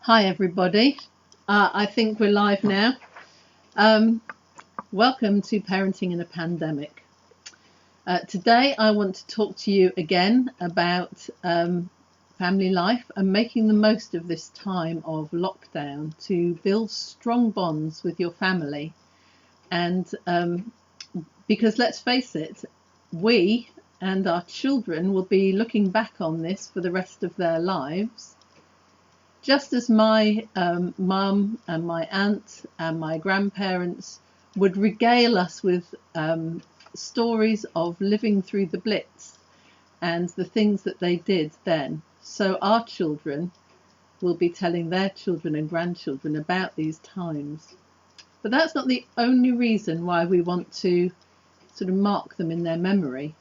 Hi everybody, I think we're live now. Welcome to Parenting in a Pandemic. Today I want to talk to you again about family life and making the most of this time of lockdown to build strong bonds with your family. And because let's face it, we and our children will be looking back on this for the rest of their lives. Just as my mum and my aunt and my grandparents would regale us with stories of living through the Blitz and the things that they did then, so our children will be telling their children and grandchildren about these times. But that's not the only reason why we want to sort of mark them in their memory.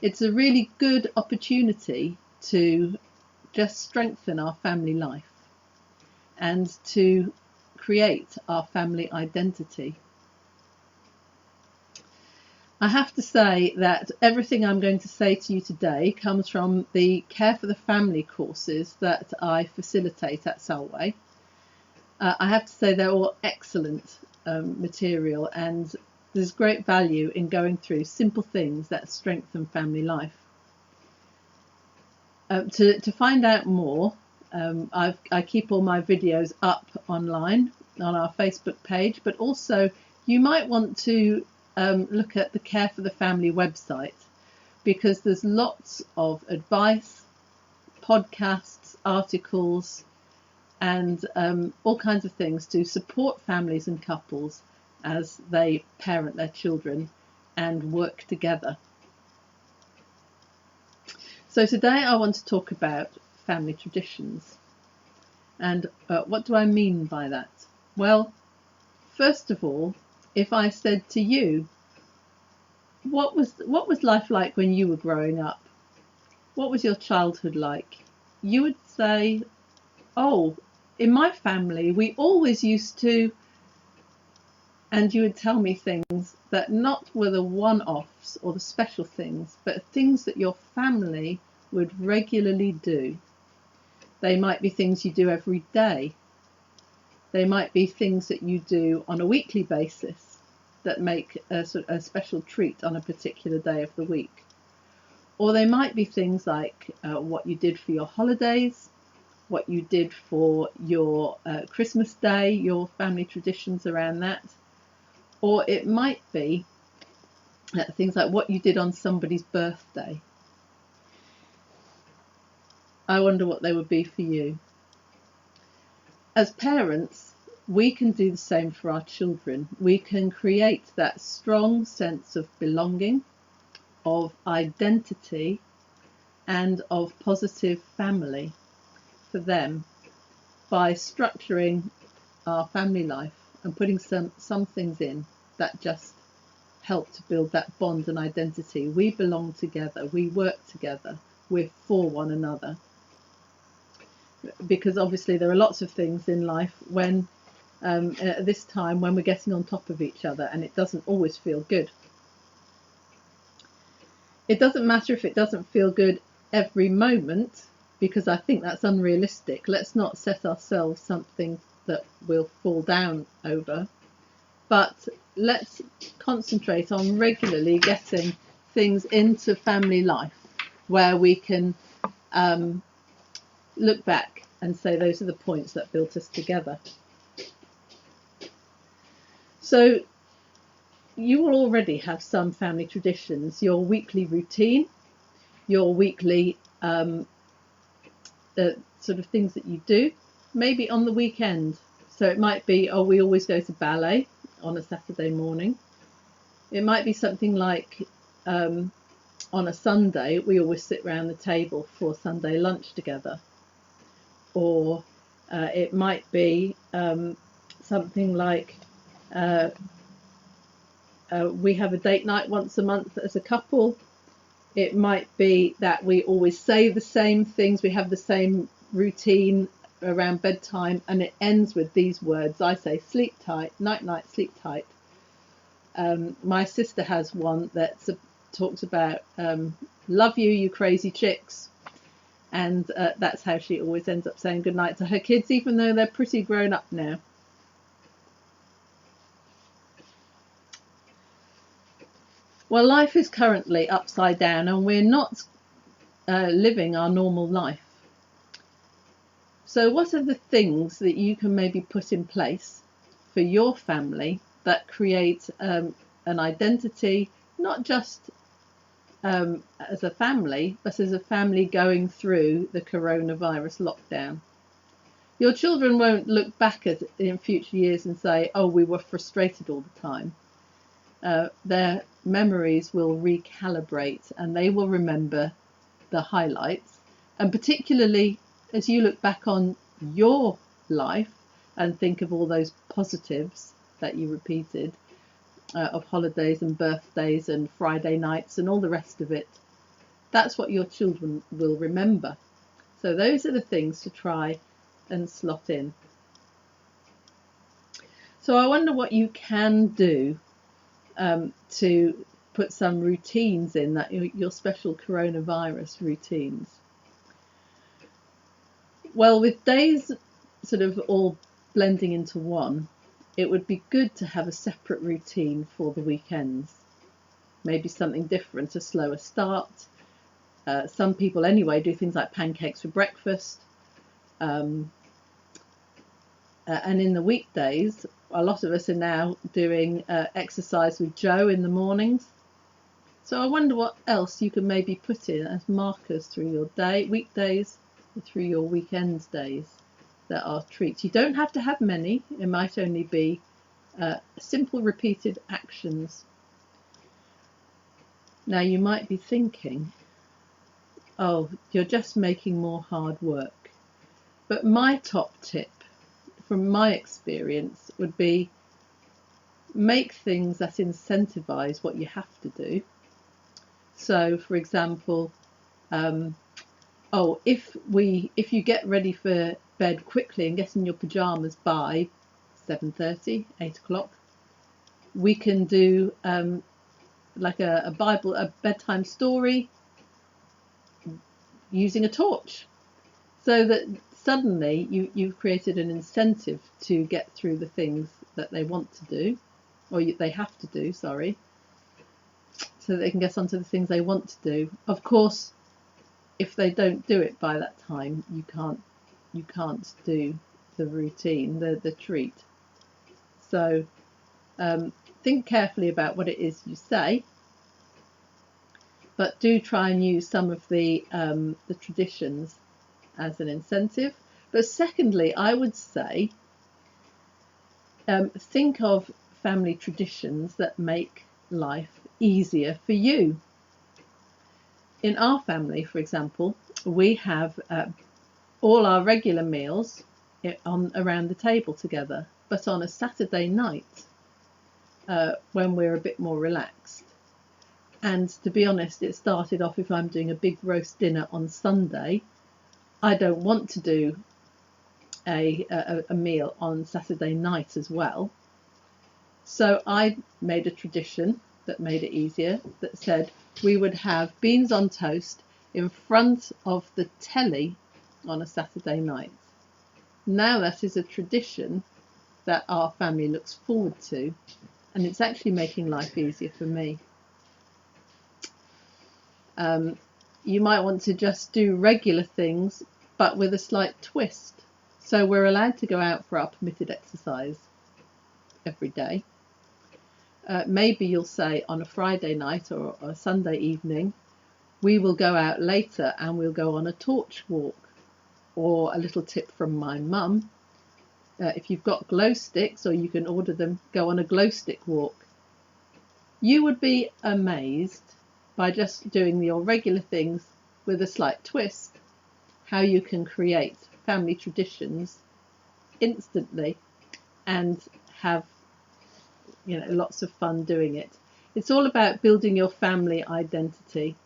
It's a really good opportunity to just strengthen our family life and to create our family identity. I have to say that everything I'm going to say to you today comes from the Care for the Family courses that I facilitate at Solway. I have to say they're all excellent material, and there's great value in going through simple things that strengthen family life. To find out more, I keep all my videos up online on our Facebook page, but also you might want to look at the Care for the Family website, because there's lots of advice, podcasts, articles, and all kinds of things to support families and couples as they parent their children and work together. So today I want to talk about family traditions. And what do I mean by that? Well, first of all, if I said to you, what was life like when you were growing up? What was your childhood like? You would say, oh, in my family, we always used to, and you would tell me things that not were the one-offs or the special things, but things that your family would regularly do. They might be things you do every day. They might be things that you do on a weekly basis that make a special treat on a particular day of the week. Or they might be things like what you did for your holidays, what you did for your Christmas Day, your family traditions around that. Or it might be things like what you did on somebody's birthday. I wonder what they would be for you. As parents, we can do the same for our children. We can create that strong sense of belonging, of identity, and of positive family for them by structuring our family life and putting some things in that just help to build that bond and identity. We belong together, we work together, we're for one another. Because obviously there are lots of things in life when at this time when we're getting on top of each other, and it doesn't always feel good. It doesn't matter if it doesn't feel good every moment, because I think that's unrealistic. Let's not set ourselves something that we'll fall down over, but let's concentrate on regularly getting things into family life where we can look back and say those are the points that built us together. So you will already have some family traditions, your weekly routine, your weekly sort of things that you do, maybe on the weekend. So it might be, oh, we always go to ballet on a Saturday morning. It might be something like on a Sunday, we always sit round the table for Sunday lunch together. Or it might be something like we have a date night once a month as a couple. It might be that we always say the same things, we have the same routine around bedtime, and it ends with these words. I say sleep tight, night night, sleep tight. My sister has one that talks about love you, you crazy chicks. And that's how she always ends up saying goodnight to her kids, even though they're pretty grown up now. Well, life is currently upside down and we're not living our normal life. So what are the things that you can maybe put in place for your family that create an identity, not just as a family, but as a family going through the coronavirus lockdown? Your children won't look back at it in future years and say, oh, we were frustrated all the time. Their memories will recalibrate and they will remember the highlights. And particularly as you look back on your life and think of all those positives that you repeated, of holidays and birthdays and Friday nights and all the rest of it, that's what your children will remember. So those are the things to try and slot in. So I wonder what you can do to put some routines in, that your special coronavirus routines. Well, with days sort of all blending into one, it would be good to have a separate routine for the weekends. Maybe something different, a slower start. Some people anyway do things like pancakes for breakfast. And in the weekdays, a lot of us are now doing exercise with Joe in the mornings. So I wonder what else you can maybe put in as markers through your weekdays, or through your weekends days that are treats. You don't have to have many. It might only be simple repeated actions. Now you might be thinking, oh, you're just making more hard work. But my top tip from my experience would be make things that incentivize what you have to do. So for example, if you get ready for bed quickly and get in your pajamas by 7:30, 8 o'clock, we can do like a bedtime story using a torch, so that suddenly you've created an incentive to get through the things that they want to do, or they have to do, sorry, so they can get onto the things they want to do. Of course, if they don't do it by that time, you can't do the routine, the treat. So think carefully about what it is you say, but do try and use some of the traditions as an incentive. But secondly, I would say think of family traditions that make life easier for you. In our family, for example, we have all our regular meals around the table together, but on a Saturday night when we're a bit more relaxed. And to be honest, it started off, if I'm doing a big roast dinner on Sunday, I don't want to do a meal on Saturday night as well. So I made a tradition that made it easier, that said we would have beans on toast in front of the telly on a Saturday night. Now that is a tradition that our family looks forward to, and it's actually making life easier for me. You might want to just do regular things, but with a slight twist. So we're allowed to go out for our permitted exercise every day. Maybe you'll say on a Friday night or a Sunday evening, we will go out later and we'll go on a torch walk. Or a little tip from my mum, if you've got glow sticks, or you can order them, go on a glow stick walk. You would be amazed, by just doing your regular things with a slight twist, how you can create family traditions instantly and have lots of fun doing it. It's all about building your family identity.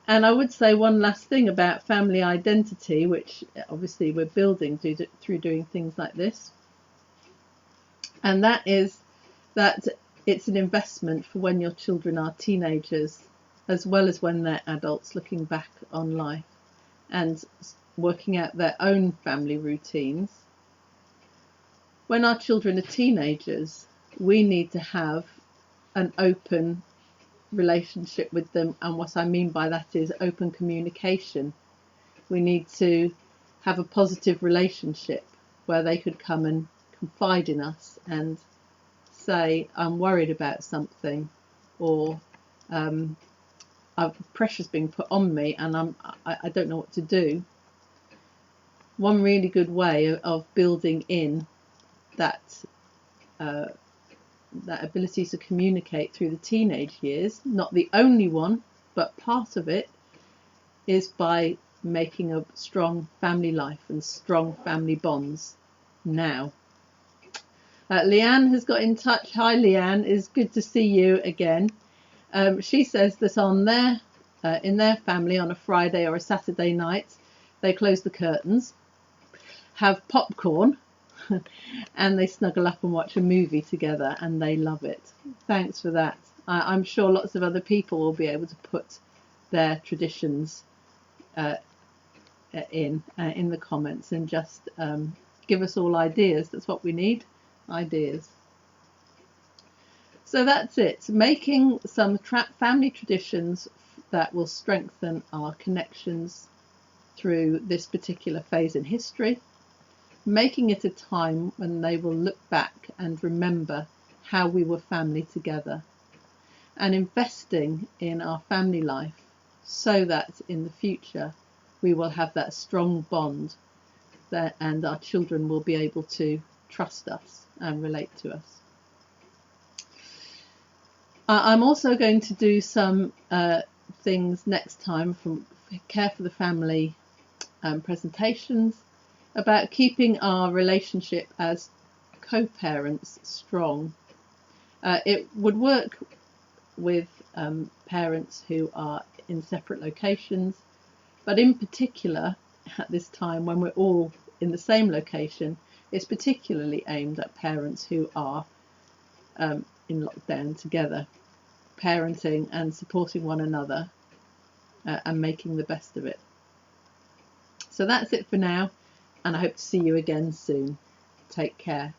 And I would say one last thing about family identity, which obviously we're building through doing things like this, and that is that it's an investment for when your children are teenagers, as well as when they're adults looking back on life. and working out their own family routines. When our children are teenagers, we need to have an open relationship with them, and what I mean by that is open communication. We need to have a positive relationship where they could come and confide in us and say, I'm worried about something, or pressure's being put on me and I don't know what to do. One really good way of building in that that ability to communicate through the teenage years, not the only one, but part of it, is by making a strong family life and strong family bonds now. Leanne has got in touch. Hi Leanne, it's good to see you again. She says that on their in their family on a Friday or a Saturday night, they close the curtains, have popcorn, and they snuggle up and watch a movie together, and they love it. Thanks for that. I'm sure lots of other people will be able to put their traditions in the comments and just give us all ideas. That's what we need, ideas. So that's it, making some family traditions that will strengthen our connections through this particular phase in history, making it a time when they will look back and remember how we were family together, and investing in our family life so that in the future we will have that strong bond and our children will be able to trust us and relate to us. I'm also going to do some things next time from Care for the Family presentations about keeping our relationship as co-parents strong. It would work with parents who are in separate locations, but in particular at this time when we're all in the same location, it's particularly aimed at parents who are in lockdown together, parenting and supporting one another and making the best of it. So that's it for now, and I hope to see you again soon. Take care.